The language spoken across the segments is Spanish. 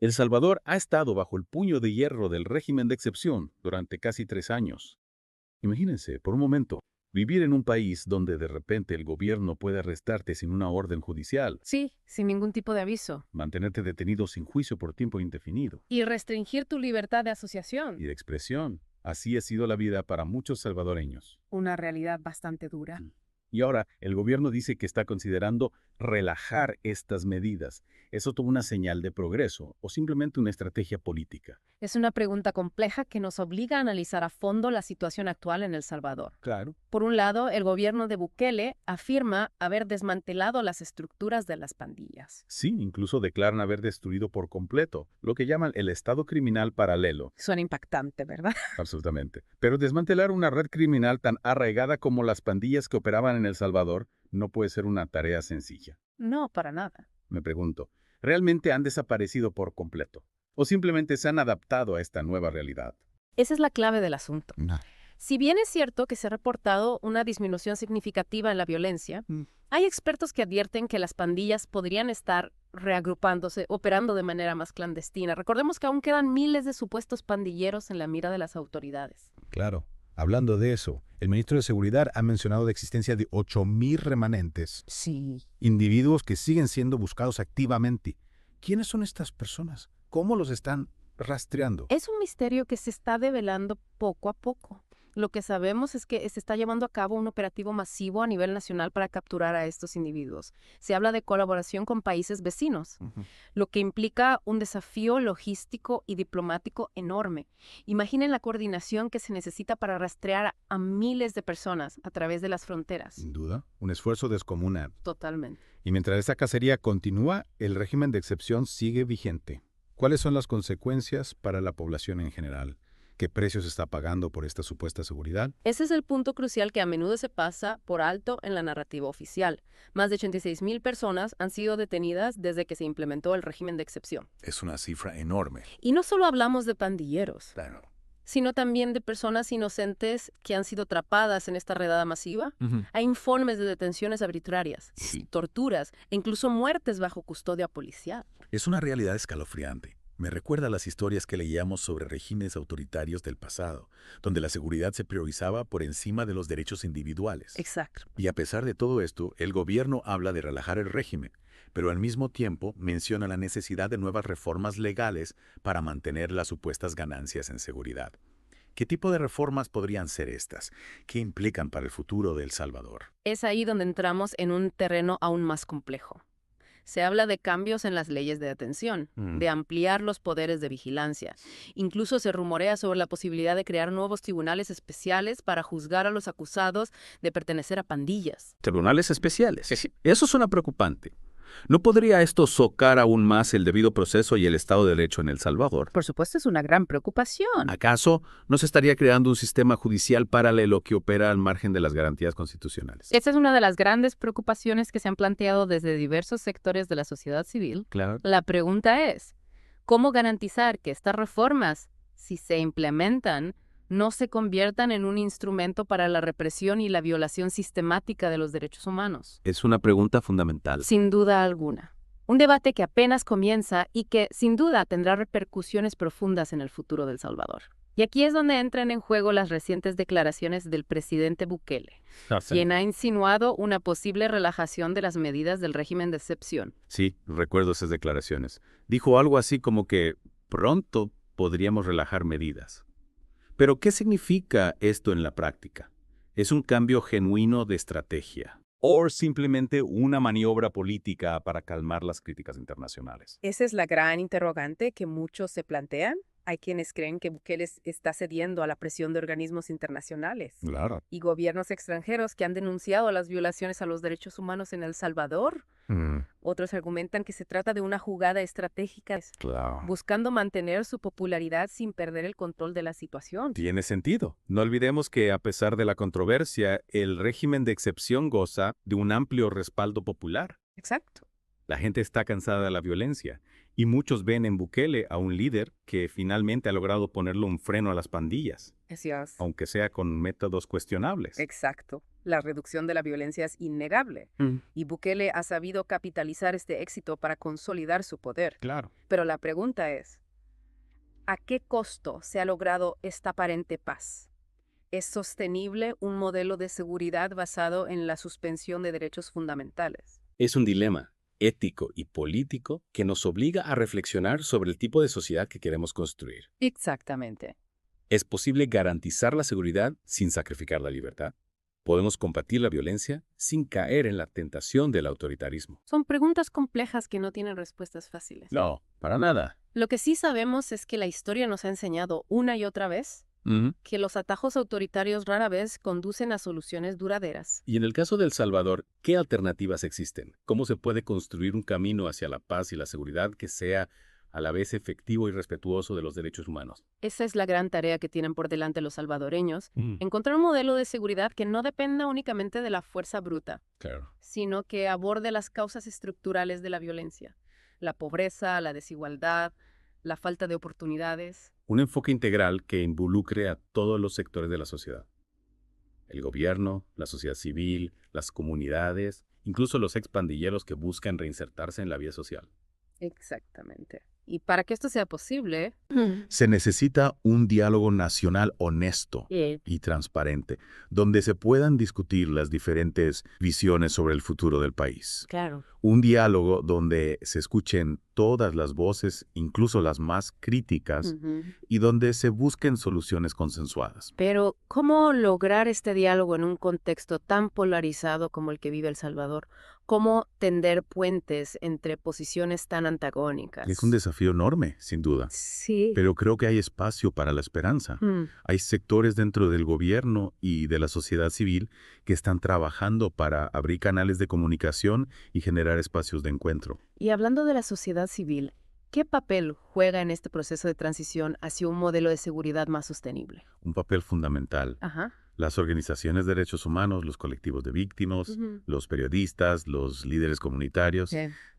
El Salvador ha estado bajo el puño de hierro del régimen de excepción durante casi 3 años. Imagínense, por un momento, vivir en un país donde de repente el gobierno puede arrestarte sin una orden judicial, Sí, sin ningún tipo de aviso. mantenerte detenido sin juicio por tiempo indefinido Y restringir tu libertad de y asociación. de expresión. Así ha sido la vida para muchos salvadoreños. Una realidad bastante dura. Y ahora el gobierno dice que está considerando relajar estas medidas. ¿Es esto una señal de progreso o simplemente una estrategia política? Es una pregunta compleja que nos obliga a analizar a fondo la situación actual en El Salvador. Claro. Por un lado, el gobierno de Bukele afirma haber desmantelado las estructuras de las pandillas. Sí, incluso declaran haber destruido por completo lo que llaman el Estado criminal paralelo. Suena impactante, ¿verdad? Absolutamente. Pero desmantelar una red criminal tan arraigada como las pandillas que operaban en El Salvador no puede ser una tarea sencilla. No, para nada. Me pregunto, ¿realmente han desaparecido por completo? ¿O simplemente se han adaptado a esta nueva realidad? Esa es la clave del asunto. No. Si bien es cierto que se ha reportado una disminución significativa en la violencia, hay expertos que advierten que las pandillas podrían estar reagrupándose, operando de manera más clandestina. Recordemos que aún quedan miles de supuestos pandilleros en la mira de las autoridades. Claro. Hablando de eso, el ministro de Seguridad ha mencionado la existencia de 8.000 remanentes, Sí. individuos que siguen siendo buscados activamente. ¿Quiénes son estas personas? ¿Cómo los están rastreando? Es un misterio que se está develando poco a poco. Lo que sabemos es que se está llevando a cabo un operativo masivo a nivel nacional para capturar a estos individuos. Se habla de colaboración con países vecinos, lo que implica un desafío logístico y diplomático enorme. Imaginen la coordinación que se necesita para rastrear a miles de personas a través de las fronteras. Sin duda, un esfuerzo descomunal. Totalmente. Y mientras esta cacería continúa, el régimen de excepción sigue vigente. ¿Cuáles son las consecuencias para la población en general? ¿Qué precio se está pagando por esta supuesta seguridad? Ese es el punto crucial que a menudo se pasa por alto en la narrativa oficial. Más de 86,000 personas han sido detenidas desde que se implementó el régimen de excepción. Es una cifra enorme. Y no solo hablamos de pandilleros, Claro. sino también de personas inocentes que han sido atrapadas en esta redada masiva. Hay informes de detenciones arbitrarias, Sí. torturas e incluso muertes bajo custodia policial. Es una realidad escalofriante. Me recuerda a las historias que leíamos sobre regímenes autoritarios del pasado, donde la seguridad se priorizaba por encima de los derechos individuales. Exacto. Y a pesar de todo esto, el gobierno habla de relajar el régimen, pero al mismo tiempo menciona la necesidad de nuevas reformas legales para mantener las supuestas ganancias en seguridad. ¿Qué tipo de reformas podrían ser estas? ¿Qué implican para el futuro de El Salvador? Es ahí donde entramos en un terreno aún más complejo. Se habla de cambios en las leyes de detención, de ampliar los poderes de vigilancia. Incluso se rumorea sobre la posibilidad de crear nuevos tribunales especiales para juzgar a los acusados de pertenecer a pandillas. Tribunales especiales. Eso suena preocupante. ¿No podría esto socar aún más el debido proceso y el Estado de Derecho en El Salvador? Por supuesto, es una gran preocupación. ¿Acaso no se estaría creando un sistema judicial paralelo que opera al margen de las garantías constitucionales? Esta es una de las grandes preocupaciones que se han planteado desde diversos sectores de la sociedad civil. Claro. La pregunta es, ¿cómo garantizar que estas reformas, si se implementan, no se conviertan en un instrumento para la represión y la violación sistemática de los derechos humanos? Es una pregunta fundamental. Sin duda alguna. Un debate que apenas comienza y que, sin duda, tendrá repercusiones profundas en el futuro de El Salvador. Y aquí es donde entran en juego las recientes declaraciones del presidente Bukele, quien ha insinuado una posible relajación de las medidas del régimen de excepción. Sí, recuerdo esas declaraciones. Dijo algo así como que pronto podríamos relajar medidas. Pero, ¿qué significa esto en la práctica? ¿Es un cambio genuino de estrategia? ¿O simplemente una maniobra política para calmar las críticas internacionales? Esa es la gran interrogante que muchos se plantean. Hay quienes creen que Bukele está cediendo a la presión de organismos internacionales Claro. y gobiernos extranjeros que han denunciado las violaciones a los derechos humanos en El Salvador. Otros argumentan que se trata de una jugada estratégica, Claro. buscando mantener su popularidad sin perder el control de la situación. Tiene sentido. No olvidemos que, a pesar de la controversia, el régimen de excepción goza de un amplio respaldo popular. Exacto. La gente está cansada de la violencia Y muchos ven en Bukele a un líder que finalmente ha logrado ponerle un freno a las pandillas, Así es. aunque sea con métodos cuestionables. Exacto. La reducción de la violencia es innegable. Y Bukele ha sabido capitalizar este éxito para consolidar su poder. Claro. Pero la pregunta es, ¿a qué costo se ha logrado esta aparente paz? ¿Es sostenible un modelo de seguridad basado en la suspensión de derechos fundamentales? Es un dilema ético y político que nos obliga a reflexionar sobre el tipo de sociedad que queremos construir. Exactamente. ¿Es posible garantizar la seguridad sin sacrificar la libertad? ¿Podemos combatir la violencia sin caer en la tentación del autoritarismo? Son preguntas complejas que no tienen respuestas fáciles. No, para nada. Lo que sí sabemos es que la historia nos ha enseñado una y otra vez que los atajos autoritarios rara vez conducen a soluciones duraderas. Y en el caso de El Salvador, ¿qué alternativas existen? ¿Cómo se puede construir un camino hacia la paz y la seguridad que sea a la vez efectivo y respetuoso de los derechos humanos? Esa es la gran tarea que tienen por delante los salvadoreños, encontrar un modelo de seguridad que no dependa únicamente de la fuerza bruta, Claro. sino que aborde las causas estructurales de la violencia, la pobreza, la desigualdad, la falta de oportunidades. Un enfoque integral que involucre a todos los sectores de la sociedad. El gobierno, la sociedad civil, las comunidades, incluso los expandilleros que buscan reinsertarse en la vida social. Exactamente. Y para que esto sea posible, Se necesita un diálogo nacional honesto y transparente, donde se puedan discutir las diferentes visiones sobre el futuro del país. claro, Un diálogo donde se escuchen todas las voces, incluso las más críticas, y donde se busquen soluciones consensuadas. pero ¿cómo lograr este diálogo en un contexto tan polarizado como el que vive El Salvador? ¿Cómo tender puentes entre posiciones tan antagónicas? Es un desafío enorme, sin duda, Sí. pero creo que hay espacio para la esperanza. Hay sectores dentro del gobierno y de la sociedad civil que están trabajando para abrir canales de comunicación y generar espacios de encuentro. Y hablando de la sociedad civil, ¿qué papel juega en este proceso de transición hacia un modelo de seguridad más sostenible? Un papel fundamental. Ajá. Las organizaciones de derechos humanos, los colectivos de víctimas, los periodistas, los líderes comunitarios,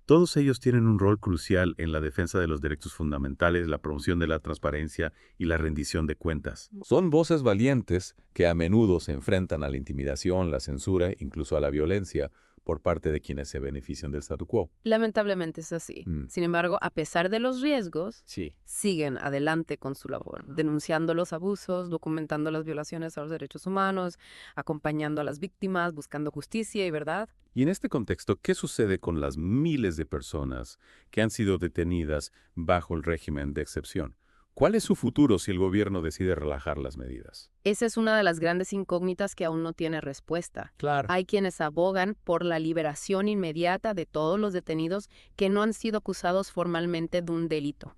todos ellos tienen un rol crucial en la defensa de los derechos fundamentales, la promoción de la transparencia y la rendición de cuentas. Son voces valientes que a menudo se enfrentan a la intimidación, la censura, incluso a la violencia por parte de quienes se benefician del statu quo. Lamentablemente es así. Sin embargo, a pesar de los riesgos, Sí. siguen adelante con su labor, denunciando los abusos, documentando las violaciones a los derechos humanos, acompañando a las víctimas, buscando justicia y verdad. Y en este contexto, ¿qué sucede con las miles de personas que han sido detenidas bajo el régimen de excepción? ¿Cuál es su futuro si el gobierno decide relajar las medidas? Esa es una de las grandes incógnitas que aún no tiene respuesta. Claro. Hay quienes abogan por la liberación inmediata de todos los detenidos que no han sido acusados formalmente de un delito.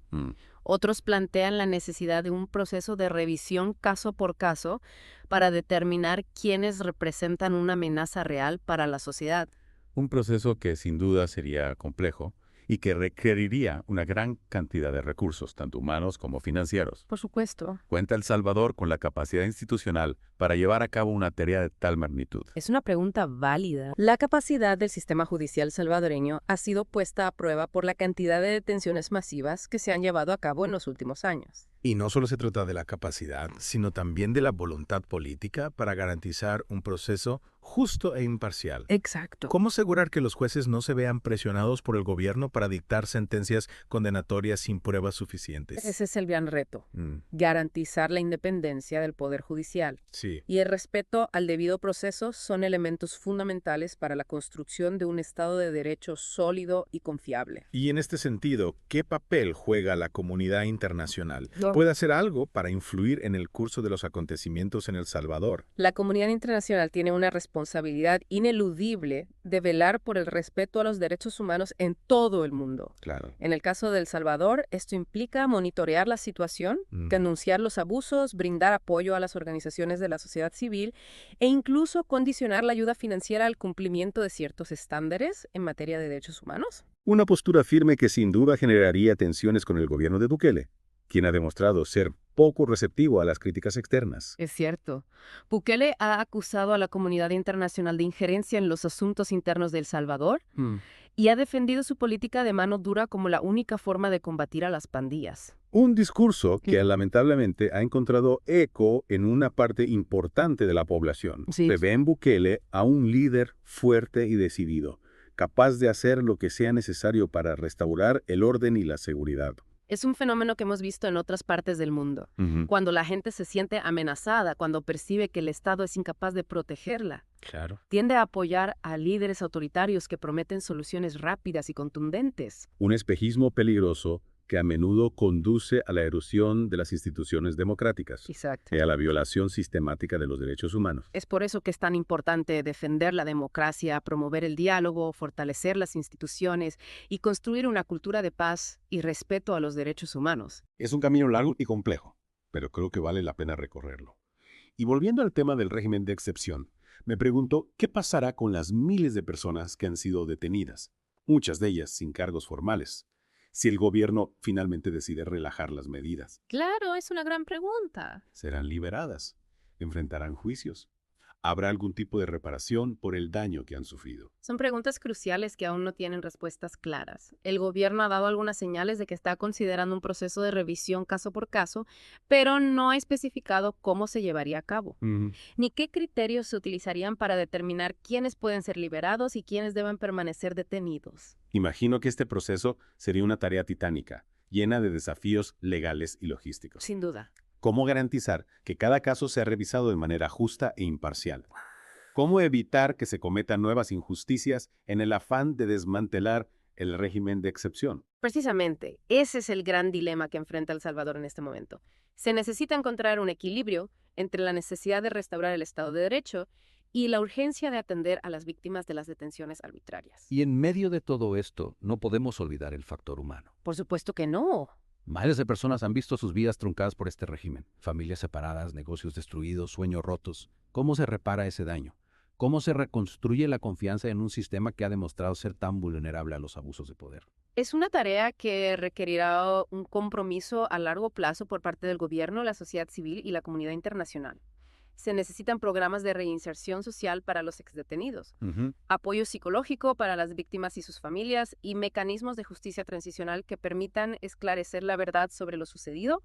Otros plantean la necesidad de un proceso de revisión caso por caso para determinar quiénes representan una amenaza real para la sociedad. Un proceso que sin duda sería complejo y que requeriría una gran cantidad de recursos, tanto humanos como financieros. Por supuesto. ¿Cuenta El Salvador con la capacidad institucional para llevar a cabo una tarea de tal magnitud? Es una pregunta válida. La capacidad del sistema judicial salvadoreño ha sido puesta a prueba por la cantidad de detenciones masivas que se han llevado a cabo en los últimos años. Y no solo se trata de la capacidad, sino también de la voluntad política para garantizar un proceso justo e imparcial. Exacto. ¿Cómo asegurar que los jueces no se vean presionados por el gobierno para dictar sentencias condenatorias sin pruebas suficientes? Ese es el gran reto. Garantizar la independencia del Poder Judicial. Sí. Y el respeto al debido proceso son elementos fundamentales para la construcción de un Estado de Derecho sólido y confiable. Y en este sentido, ¿qué papel juega la comunidad internacional? No. ¿Puede hacer algo para influir en el curso de los acontecimientos en El Salvador? La comunidad internacional tiene una responsabilidad ineludible de velar por el respeto a los derechos humanos en todo el mundo. Claro. En el caso de El Salvador, esto implica monitorear la situación, denunciar los abusos, brindar apoyo a las organizaciones de la sociedad civil e incluso condicionar la ayuda financiera al cumplimiento de ciertos estándares en materia de derechos humanos. Una postura firme que sin duda generaría tensiones con el gobierno de Bukele, quien ha demostrado ser poco receptivo a las críticas externas. Es cierto. Bukele ha acusado a la comunidad internacional de injerencia en los asuntos internos de El Salvador y ha defendido su política de mano dura como la única forma de combatir a las pandillas. Un discurso que lamentablemente ha encontrado eco en una parte importante de la población. Sí. Se ve en Bukele a un líder fuerte y decidido, capaz de hacer lo que sea necesario para restaurar el orden y la seguridad. Es un fenómeno que hemos visto en otras partes del mundo. Cuando la gente se siente amenazada, cuando percibe que el Estado es incapaz de protegerla, Claro. tiende a apoyar a líderes autoritarios que prometen soluciones rápidas y contundentes. Un espejismo peligroso que a menudo conduce a la erosión de las instituciones democráticas Exacto. y a la violación sistemática de los derechos humanos. Es por eso que es tan importante defender la democracia, promover el diálogo, fortalecer las instituciones y construir una cultura de paz y respeto a los derechos humanos. Es un camino largo y complejo, pero creo que vale la pena recorrerlo. Y volviendo al tema del régimen de excepción, me pregunto qué pasará con las miles de personas que han sido detenidas, muchas de ellas sin cargos formales, si el gobierno finalmente decide relajar las medidas. Claro, es una gran pregunta. ¿Serán liberadas? ¿Enfrentarán juicios? ¿Habrá algún tipo de reparación por el daño que han sufrido? Son preguntas cruciales que aún no tienen respuestas claras. El gobierno ha dado algunas señales de que está considerando un proceso de revisión caso por caso, pero no ha especificado cómo se llevaría a cabo, ni qué criterios se utilizarían para determinar quiénes pueden ser liberados y quiénes deben permanecer detenidos. Imagino que este proceso sería una tarea titánica, llena de desafíos legales y logísticos. Sin duda. ¿Cómo garantizar que cada caso sea revisado de manera justa e imparcial? ¿Cómo evitar que se cometan nuevas injusticias en el afán de desmantelar el régimen de excepción? Precisamente, ese es el gran dilema que enfrenta El Salvador en este momento. Se necesita encontrar un equilibrio entre la necesidad de restaurar el Estado de Derecho y la urgencia de atender a las víctimas de las detenciones arbitrarias. Y en medio de todo esto, no podemos olvidar el factor humano. Por supuesto que no. Miles de personas han visto sus vidas truncadas por este régimen. Familias separadas, negocios destruidos, sueños rotos. ¿Cómo se repara ese daño? ¿Cómo se reconstruye la confianza en un sistema que ha demostrado ser tan vulnerable a los abusos de poder? Es una tarea que requerirá un compromiso a largo plazo por parte del gobierno, la sociedad civil y la comunidad internacional. Se necesitan programas de reinserción social para los exdetenidos, apoyo psicológico para las víctimas y sus familias y mecanismos de justicia transicional que permitan esclarecer la verdad sobre lo sucedido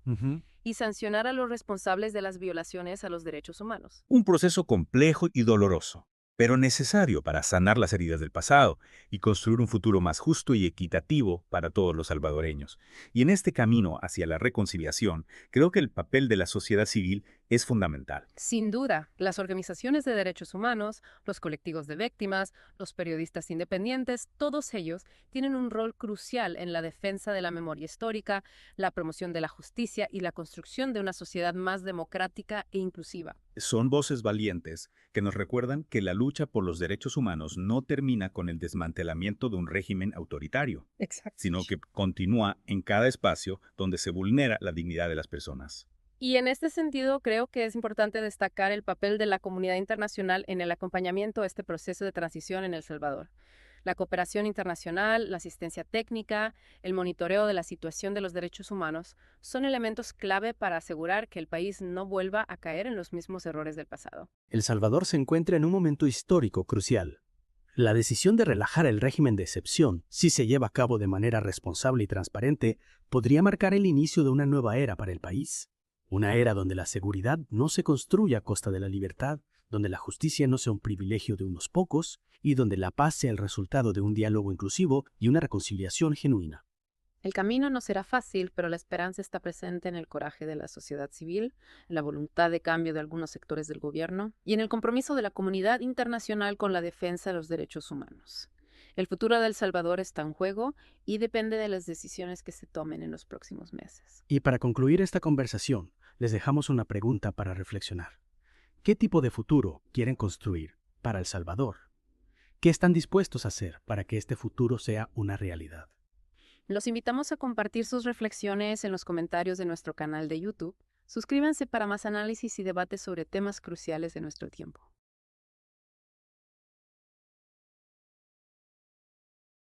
y sancionar a los responsables de las violaciones a los derechos humanos. Un proceso complejo y doloroso, pero necesario para sanar las heridas del pasado y construir un futuro más justo y equitativo para todos los salvadoreños. Y en este camino hacia la reconciliación, creo que el papel de la sociedad civil es fundamental. Sin duda, las organizaciones de derechos humanos, los colectivos de víctimas, los periodistas independientes, todos ellos tienen un rol crucial en la defensa de la memoria histórica, la promoción de la justicia y la construcción de una sociedad más democrática e inclusiva. Son voces valientes que nos recuerdan que la lucha por los derechos humanos no termina con el desmantelamiento de un régimen autoritario, sino que continúa en cada espacio donde se vulnera la dignidad de las personas. Y en este sentido, creo que es importante destacar el papel de la comunidad internacional en el acompañamiento a este proceso de transición en El Salvador. La cooperación internacional, la asistencia técnica, el monitoreo de la situación de los derechos humanos son elementos clave para asegurar que el país no vuelva a caer en los mismos errores del pasado. El Salvador se encuentra en un momento histórico crucial. La decisión de relajar el régimen de excepción, si se lleva a cabo de manera responsable y transparente, podría marcar el inicio de una nueva era para el país. Una era donde la seguridad no se construye a costa de la libertad, donde la justicia no sea un privilegio de unos pocos y donde la paz sea el resultado de un diálogo inclusivo y una reconciliación genuina. El camino no será fácil, pero la esperanza está presente en el coraje de la sociedad civil, en la voluntad de cambio de algunos sectores del gobierno y en el compromiso de la comunidad internacional con la defensa de los derechos humanos. El futuro de El Salvador está en juego y depende de las decisiones que se tomen en los próximos meses. Y para concluir esta conversación, les dejamos una pregunta para reflexionar. ¿Qué tipo de futuro quieren construir para El Salvador? ¿Qué están dispuestos a hacer para que este futuro sea una realidad? Los invitamos a compartir sus reflexiones en los comentarios de nuestro canal de YouTube. Suscríbanse para más análisis y debates sobre temas cruciales de nuestro tiempo.